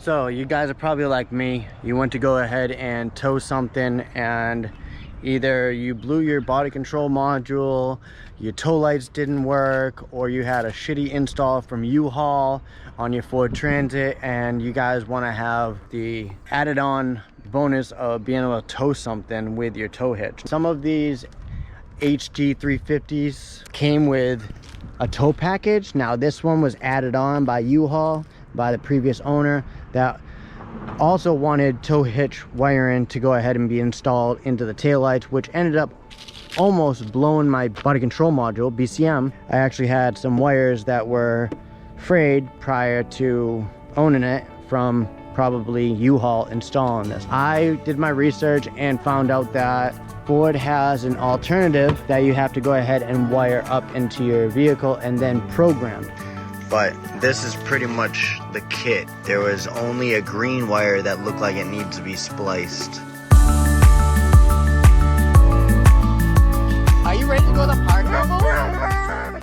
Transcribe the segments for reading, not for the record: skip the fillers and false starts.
So you guys are probably like me. You went to go ahead and tow something and either you blew your body control module, your tow lights didn't work, or you had a shitty install from U-Haul on your Ford Transit, and you guys want to have the added on bonus of being able to tow something with your tow hitch. Some of these HD 350s came with a tow package. Now this one was added on by U-Haul, by the previous owner, that also wanted tow hitch wiring to go ahead and be installed into the taillights, which ended up almost blowing my body control module, BCM. I actually had some wires that were frayed prior to owning it from probably U-Haul installing this. I did my research and found out that Ford has an alternative that you have to go ahead and wire up into your vehicle and then program. But this is pretty much the kit. There was only a green wire that looked like it needs to be spliced. Are you ready to go to the park, Robo? Wow.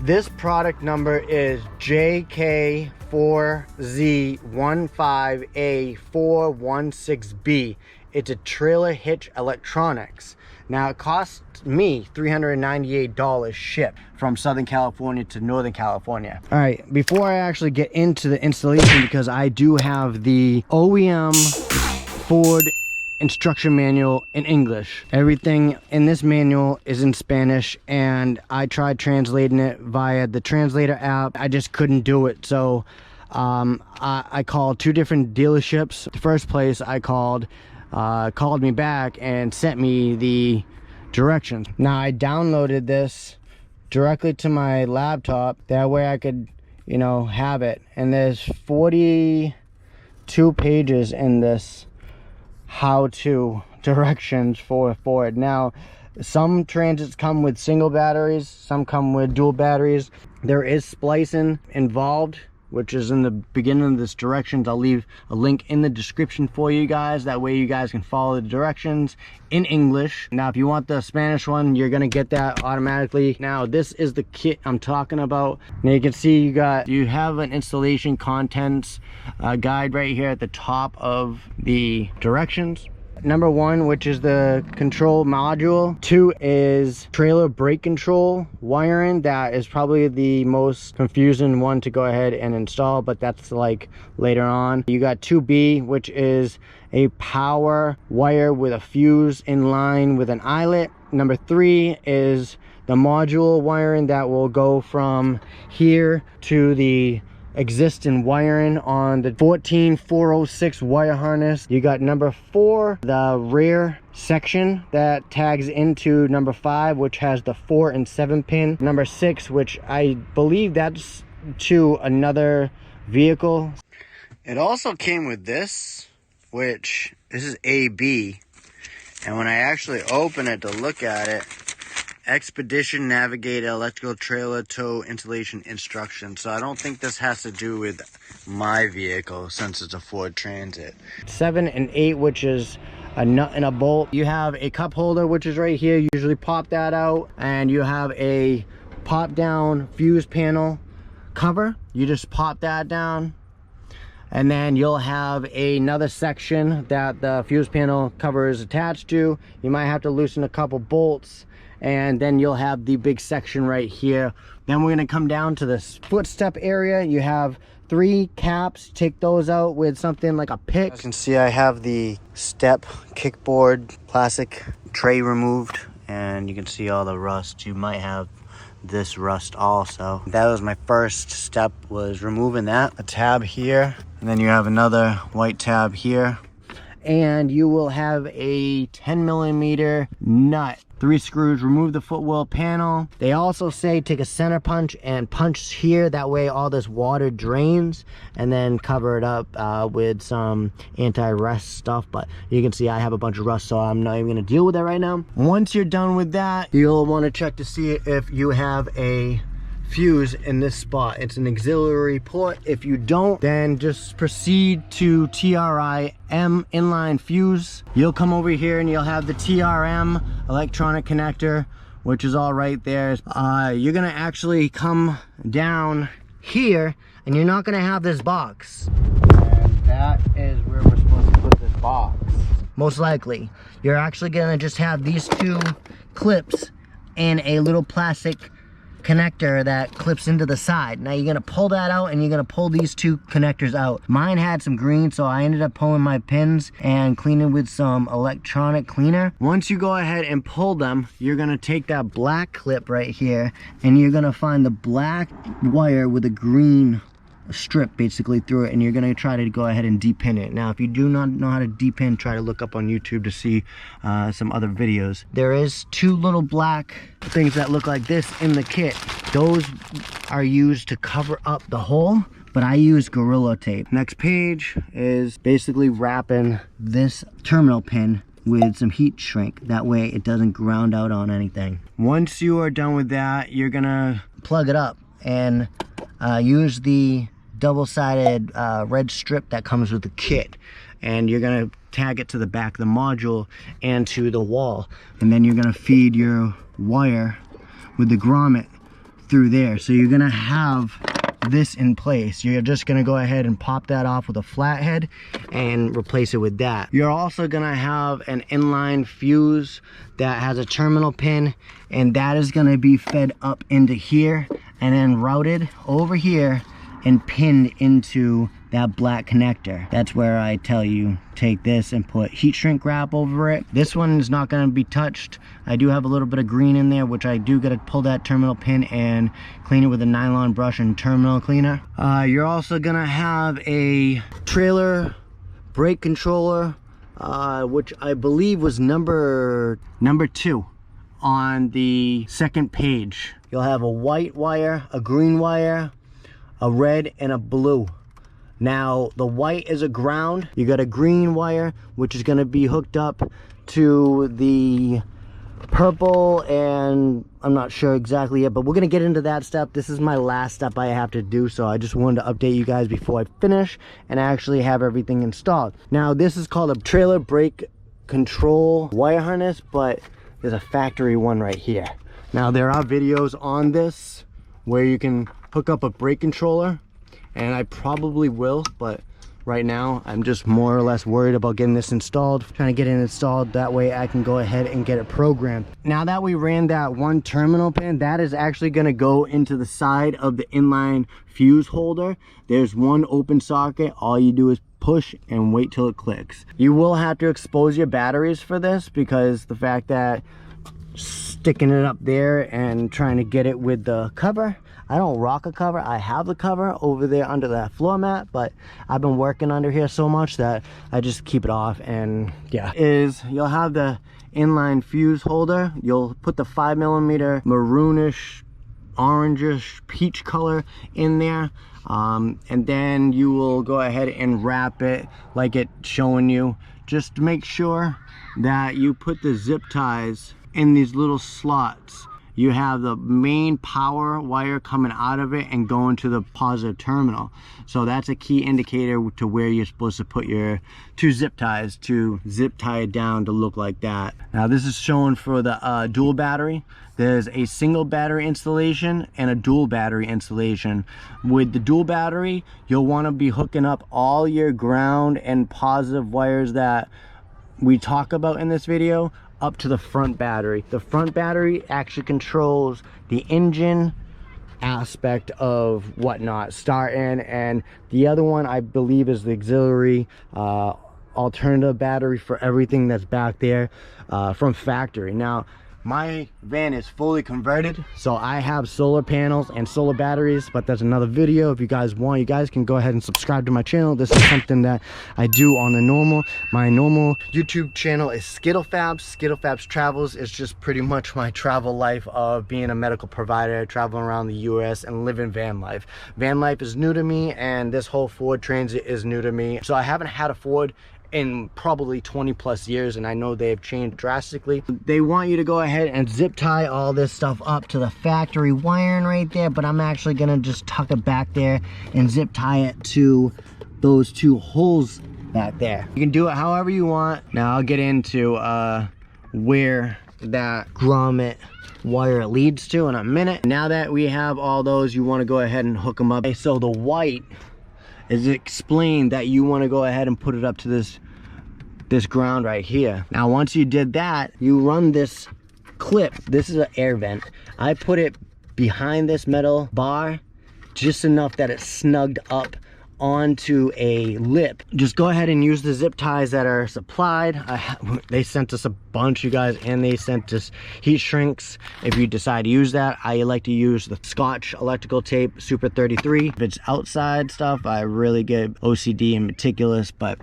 This product number is JK4Z15A416B. It's a trailer hitch electronics. Now it cost me $398 shipped from Southern California to Northern California. All right, before I actually get into the installation, because I do have the OEM Ford instruction manual in English. Everything in this manual is in Spanish, and I tried translating it via the translator app. I just couldn't do it. So I called two different dealerships. The first place I called me back and sent me the directions. Now I downloaded this directly to my laptop, that way I could, you know, have it. And there's 42 pages in this how-to directions for Ford. Now some Transits come with single batteries, some come with dual batteries. There is splicing involved, which is in the beginning of this directions. I'll leave a link in the description for you guys. That way you guys can follow the directions in English. Now, if you want the Spanish one, you're gonna get that automatically. Now, this is the kit I'm talking about. Now you can see you have an installation contents guide right here at the top of the directions. Number 1, which is the control module. 2 is trailer brake control wiring. That is probably the most confusing one to go ahead and install, but that's like later on. You got 2B, which is a power wire with a fuse in line with an eyelet. Number 3 is the module wiring that will go from here to the existing wiring on the 14406 wire harness. You got number 4, the rear section that tags into number 5, which has the 4 and 7 pin. Number 6, which I believe that's to another vehicle. It also came with this, which this is AB, and when I actually open it to look at it, Expedition Navigator Electrical Trailer Tow Installation Instructions. So I don't think this has to do with my vehicle since it's a Ford Transit. 7 and 8, which is a nut and a bolt. You have a cup holder, which is right here. You usually pop that out, and you have a pop down fuse panel cover. You just pop that down, and then you'll have another section that the fuse panel cover is attached to. You might have to loosen a couple bolts, and then you'll have the big section right here. Then we're going to come down to this footstep area. You have 3 caps. Take those out with something like a pick. As you can see, I have the step kickboard plastic tray removed, and you can see all the rust. You might have this rust also. That was my first step, was removing that. A tab here, and then you have another white tab here, and you will have a 10mm nut. 3 screws. Remove the footwell panel. They also say take a center punch and punch here, that way all this water drains, and then cover it up with some anti-rust stuff. But you can see I have a bunch of rust, so I'm not even going to deal with that right now. Once you're done with that, you'll want to check to see if you have a fuse in this spot. It's an auxiliary port. If you don't, then just proceed to TRIM inline fuse. You'll come over here and you'll have the TRM electronic connector which is all right there. You're gonna actually come down here and you're not gonna have this box. And that is where we're supposed to put this box. Most likely. You're actually gonna just have these two clips and a little plastic connector that clips into the side. Now you're gonna pull that out and you're gonna pull these two connectors out. Mine had some green, so I ended up pulling my pins and cleaning with some electronic cleaner. Once you go ahead and pull them, you're gonna take that black clip right here and you're gonna find the black wire with a green strip basically through it, and you're gonna try to go ahead and depin it. Now if you do not know how to depin, try to look up on YouTube to see some other videos. There is two little black things that look like this in the kit. Those are used to cover up the hole, but I use Gorilla Tape. Next page is basically wrapping this terminal pin with some heat shrink. That way it doesn't ground out on anything. Once you are done with that, you're gonna plug it up and use the double-sided red strip that comes with the kit, and you're gonna tag it to the back of the module and to the wall, and then you're gonna feed your wire with the grommet through there. So you're gonna have this in place. You're just gonna go ahead and pop that off with a flathead and replace it with that. You're also gonna have an inline fuse that has a terminal pin, and that is gonna be fed up into here and then routed over here and pinned into that black connector. That's where I tell you, take this and put heat shrink wrap over it. This one is not gonna be touched. I do have a little bit of green in there, which I do gotta pull that terminal pin and clean it with a nylon brush and terminal cleaner. You're also gonna have a trailer brake controller, which I believe was number 2 on the second page. You'll have a white wire, a green wire, a red, and a blue. Now the white is a ground. You got a green wire, which is going to be hooked up to the purple, and I'm not sure exactly yet, but we're going to get into that step. This is my last step I have to do, so I just wanted to update you guys before I finish and actually have everything installed. Now this is called a trailer brake control wire harness, but there's a factory one right here. Now there are videos on this where you can hook up a brake controller, and I probably will, but right now I'm just more or less worried about getting this installed, trying to get it installed, that way I can go ahead and get it programmed. Now that we ran that one terminal pin, that is actually going to go into the side of the inline fuse holder. There's one open socket. All you do is push and wait till it clicks. You will have to expose your batteries for this, because the fact that sticking it up there and trying to get it with the cover, I don't rock a cover. I have the cover over there under that floor mat, but I've been working under here so much that I just keep it off. And yeah, you'll have the inline fuse holder. You'll put the 5mm maroonish, orangish, peach color in there, and then you will go ahead and wrap it like it's showing you. Just make sure that you put the zip ties in these little slots. You have the main power wire coming out of it and going to the positive terminal. So that's a key indicator to where you're supposed to put your 2 zip ties to zip tie it down to look like that. Now this is showing for the dual battery. There's a single battery installation and a dual battery installation. With the dual battery, you'll want to be hooking up all your ground and positive wires that we talk about in this video up to the front battery. The front battery actually controls the engine aspect of whatnot, starting, and the other one I believe is the auxiliary alternative battery for everything that's back there from factory. Now my van is fully converted, so I have solar panels and solar batteries, but that's another video. If you guys want, you guys can go ahead and subscribe to my channel. This is something that I do on the normal. My normal YouTube channel is Skittlefabs. Skittlefabs Travels is just pretty much my travel life of being a medical provider, traveling around the US and living van life. Van life is new to me, and this whole Ford Transit is new to me. So I haven't had a Ford in probably 20+ years, and I know they've changed drastically. They want you to go ahead and zip tie all this stuff up to the factory wiring right there, but I'm actually gonna just tuck it back there and zip tie it to those 2 holes back there. You can do it however you want. Now I'll get into where that grommet wire leads to in a minute. Now that we have all those, you want to go ahead and hook them up. Okay, so the white is explained that you want to go ahead and put it up to this ground right here. Now once you did that, you run this clip. This is an air vent. I put it behind this metal bar just enough that it's snugged up onto a lip. Just go ahead and use the zip ties that are supplied. They sent us a bunch, you guys, and they sent us heat shrinks if you decide to use that. I like to use the Scotch electrical tape Super 33. If it's outside stuff, I really get OCD and meticulous. But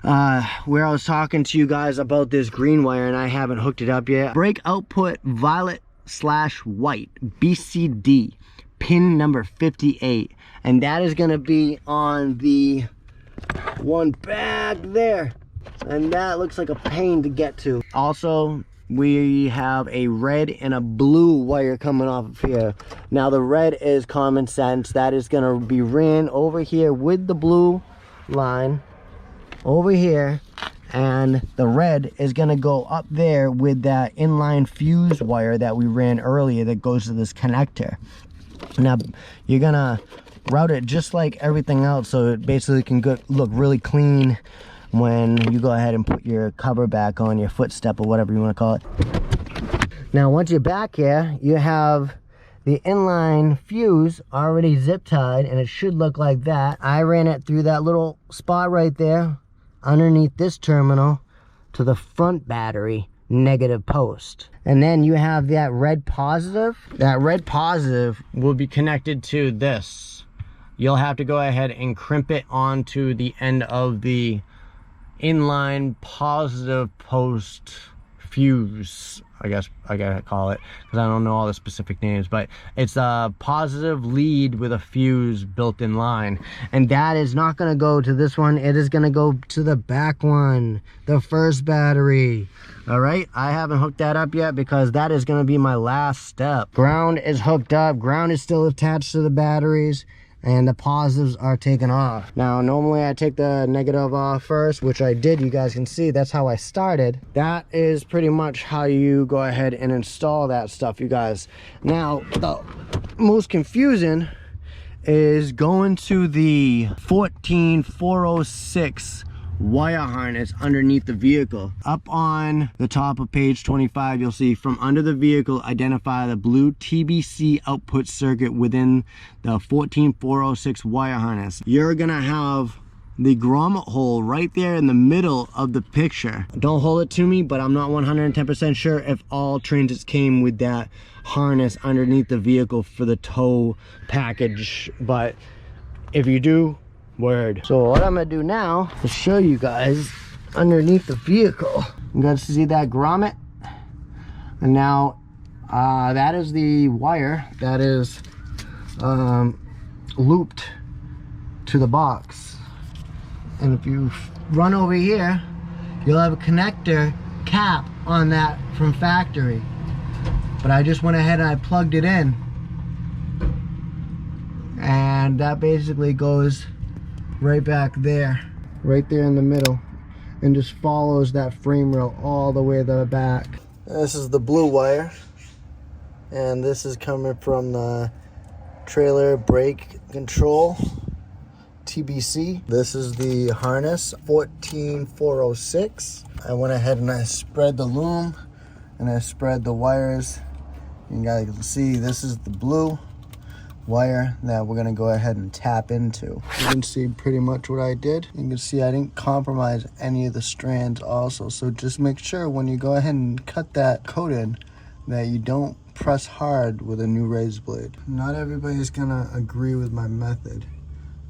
where I was talking to you guys about this green wire and I haven't hooked it up yet. Brake output violet/white BCD pin number 58, and that is going to be on the one back there, and that looks like a pain to get to. Also, we have a red and a blue wire coming off of here. Now the red is common sense. That is going to be ran over here with the blue line over here, and the red is going to go up there with that inline fuse wire that we ran earlier that goes to this connector. Now you're gonna route it just like everything else, so it basically can look really clean when you go ahead and put your cover back on your footstep or whatever you want to call it. Now once you're back here, you have the inline fuse already zip tied, and it should look like that. I ran it through that little spot right there underneath this terminal to the front battery negative post. And then you have that red positive. That red positive will be connected to this. You'll have to go ahead and crimp it onto the end of the inline positive post fuse, I guess I gotta call it, because I don't know all the specific names, but it's a positive lead with a fuse built in line, and that is not going to go to this one. It is going to go to the back one, the first battery. All right, I haven't hooked that up yet because that is going to be my last step. Ground is hooked up, ground is still attached to the batteries, and the positives are taken off. Now normally I take the negative off first, which I did. You guys can see that's how I started. That is pretty much how you go ahead and install that stuff, you guys. Now the most confusing is going to the 14406 wire harness underneath the vehicle. Up on the top of page 25, you'll see, from under the vehicle, identify the blue TBC output circuit within the 14406 wire harness. You're gonna have the grommet hole right there in the middle of the picture. Don't hold it to me, but I'm not 110% sure if all Transits came with that harness underneath the vehicle for the tow package, but if you do, word. So what I'm gonna do now is show you guys underneath the vehicle. You guys see that grommet? And now that is the wire that is looped to the box. And if you run over here, you'll have a connector cap on that from factory. But I just went ahead and I plugged it in, and that basically goes right back there, right there in the middle, and just follows that frame rail all the way to the back. This is the blue wire, and this is coming from the trailer brake control TBC. This is the harness 14406. I went ahead and I spread the loom and I spread the wires. You guys can see this is the blue wire that we're gonna go ahead and tap into. You can see pretty much what I did. You can see I didn't compromise any of the strands also, so just make sure when you go ahead and cut that coat in that you don't press hard with a new razor blade. Not everybody's gonna agree with my method,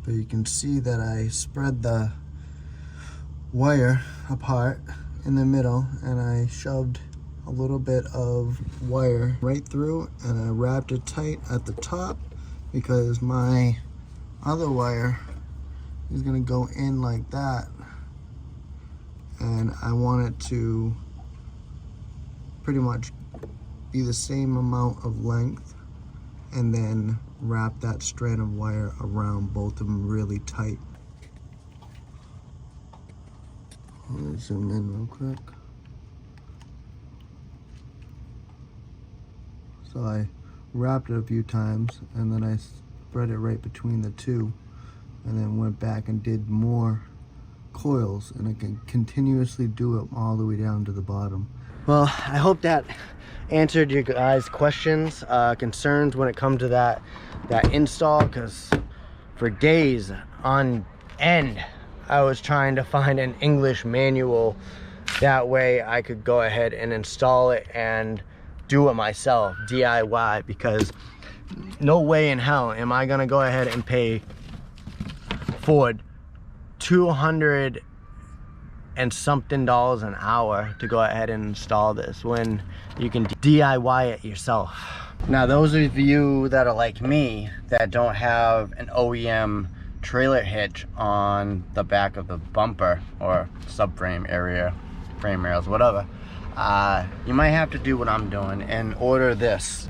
but you can see that I spread the wire apart in the middle and I shoved a little bit of wire right through, and I wrapped it tight at the top because my other wire is gonna go in like that, and I want it to pretty much be the same amount of length, and then wrap that strand of wire around both of them really tight. Let me zoom in real quick. So I wrapped it a few times and then I spread it right between the two, and then went back and did more coils, and I can continuously do it all the way down to the bottom. Well, I hope that answered your guys' questions, concerns when it comes to that install, because for days on end I was trying to find an English manual, that way I could go ahead and install it and do it myself, DIY, because no way in hell am I gonna go ahead and pay Ford $200 and something an hour to go ahead and install this when you can DIY it yourself. Now, those of you that are like me that don't have an OEM trailer hitch on the back of the bumper or subframe area, frame rails, whatever, you might have to do what I'm doing and order this.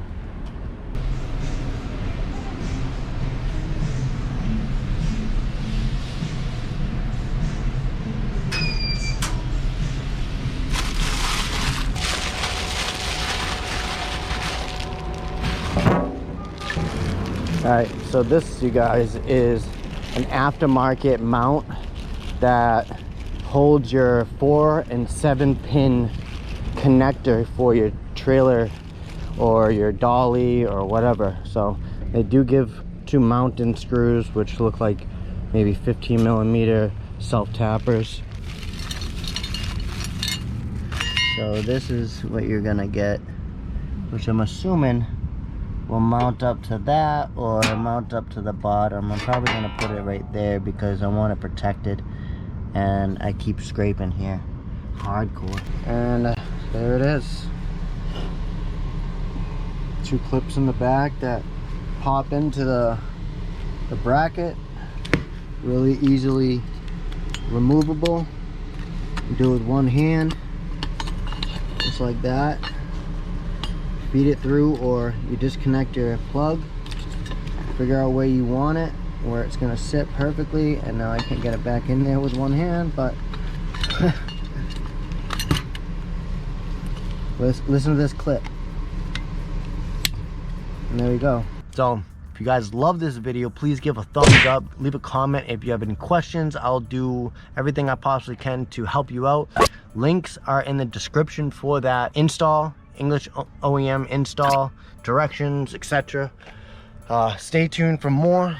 Alright, so this, you guys, is an aftermarket mount that holds your 4 and 7 pin connector for your trailer or your dolly or whatever. So they do give 2 mounting screws, which look like maybe 15mm self tappers. So this is what you're gonna get, which I'm assuming will mount up to that or mount up to the bottom. I'm probably gonna put it right there because I want it protected, and I keep scraping here hardcore. And there it is. 2 clips in the back that pop into the bracket, really easily removable. You do it with one hand, just like that. Feed it through, or you disconnect your plug, figure out where you want it, where it's going to sit perfectly. And now I can't get it back in there with one hand, but listen to this clip, and there we go. So if you guys love this video, please give a thumbs up, leave a comment. If you have any questions, I'll do everything I possibly can to help you out. Links are in the description for that install, English OEM install, directions, etc. Stay tuned for more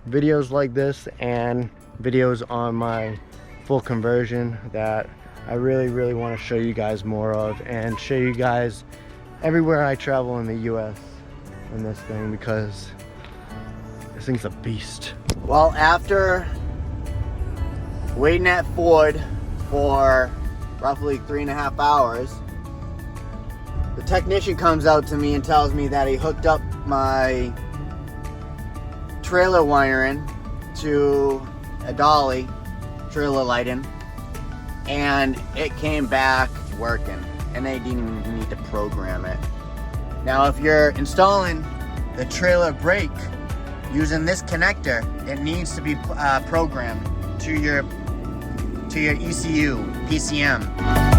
videos like this and videos on my full conversion that I really want to show you guys more of, and show you guys everywhere I travel in the US in this thing, because this thing's a beast. Well, after waiting at Ford for roughly 3.5 hours, the technician comes out to me and tells me that he hooked up my trailer wiring to a dolly, trailer lighting, and it came back working, and they didn't even need to program it. Now, if you're installing the trailer brake using this connector, it needs to be programmed to your ECU, PCM.